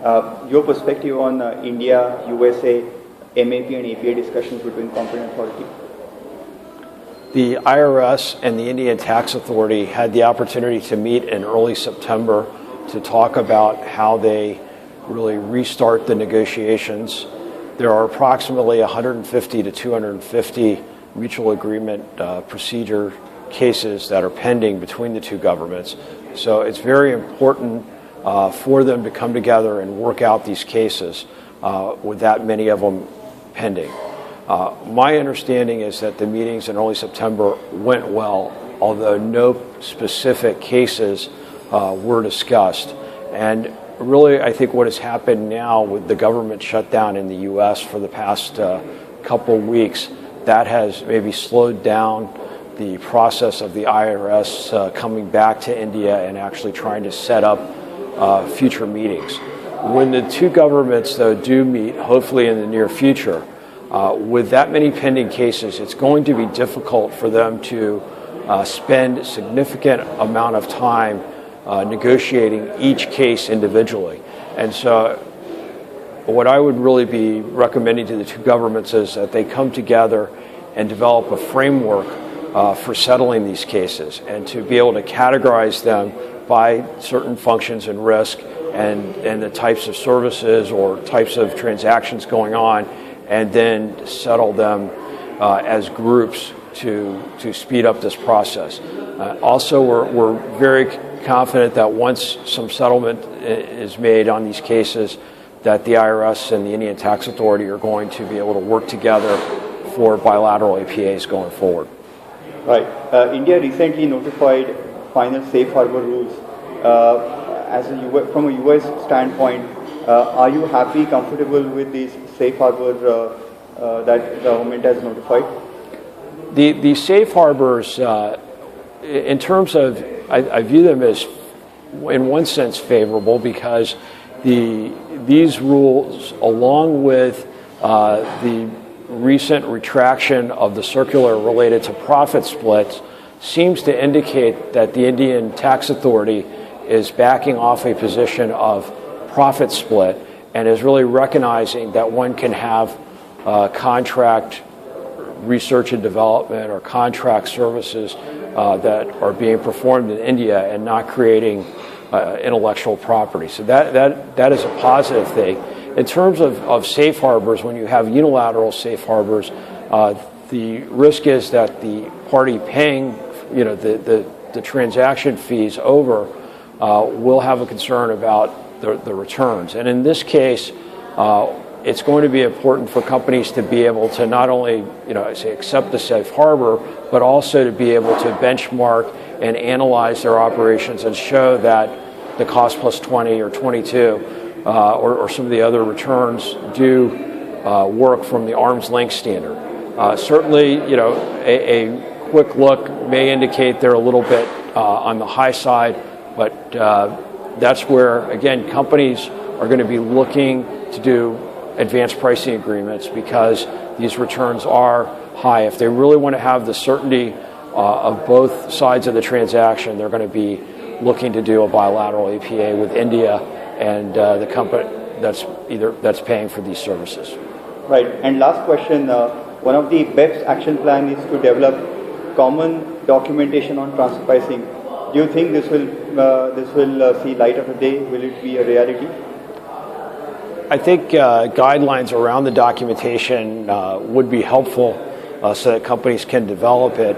Your perspective on India, USA, MAP and APA discussions between competent authority? The IRS and the Indian Tax Authority had the opportunity to meet in early September to talk about how they really restart the negotiations. There are approximately 150 to 250 mutual agreement procedure cases that are pending between the two governments. So it's very important for them to come together and work out these cases with that many of them pending. My understanding is that the meetings in early September went well, although no specific cases were discussed. And really, I think what has happened now with the government shutdown in the U.S. for the past couple weeks, that has maybe slowed down the process of the IRS coming back to India and actually trying to set up future meetings. When the two governments, though, do meet, hopefully in the near future, with that many pending cases, it's going to be difficult for them to spend a significant amount of time negotiating each case individually. And so what I would really be recommending to the two governments is that they come together and develop a framework for settling these cases and to be able to categorize them by certain functions and risk and the types of services or types of transactions going on, and then settle them as groups to speed up this process. Also, we're very confident that once some settlement is made on these cases, that the IRS and the Indian Tax Authority are going to be able to work together for bilateral APAs going forward. Right. India recently notified final safe harbor rules. From a US standpoint, are you happy, comfortable with these safe harbor that government has notified? The safe harbors, in terms of, I view them as, in one sense, favorable because these rules, along with the recent retraction of the circular related to profit splits, seems to indicate that the Indian Tax Authority is backing off a position of profit split and is really recognizing that one can have contract research and development or contract services that are being performed in India and not creating intellectual property. So that is a positive thing. In terms of safe harbors, when you have unilateral safe harbors, the risk is that the party paying, the transaction fees over will have a concern about the returns. And in this case, it's going to be important for companies to be able to not only, accept the safe harbor, but also to be able to benchmark and analyze their operations and show that the cost plus 20 or 22 or some of the other returns do work from the arm's length standard. Certainly, a quick look may indicate they're a little bit on the high side, but that's where, again, companies are going to be looking to do advanced pricing agreements because these returns are high. If they really want to have the certainty of both sides of the transaction, they're going to be looking to do a bilateral APA with India and the company that's paying for these services. Right. And last question, one of the BEPS action plan is to develop common documentation on transfer pricing. Do you think this will see light of the day? Will it be a reality? I think guidelines around the documentation would be helpful so that companies can develop it.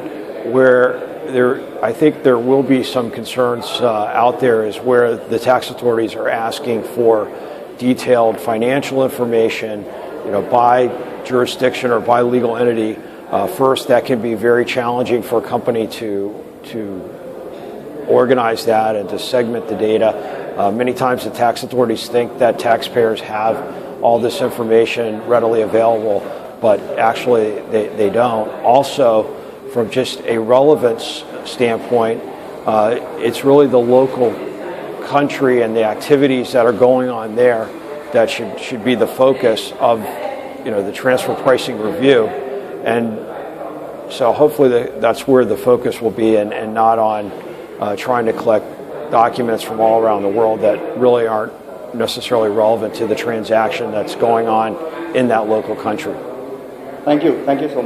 I think there will be some concerns out there is where the tax authorities are asking for detailed financial information, by jurisdiction or by legal entity. First, that can be very challenging for a company to organize that and to segment the data. Many times the tax authorities think that taxpayers have all this information readily available, but actually they don't. Also, from just a relevance standpoint, it's really the local country and the activities that are going on there that should be the focus of the transfer pricing review. And so hopefully that's where the focus will be and not on trying to collect documents from all around the world that really aren't necessarily relevant to the transaction that's going on in that local country. Thank you so much.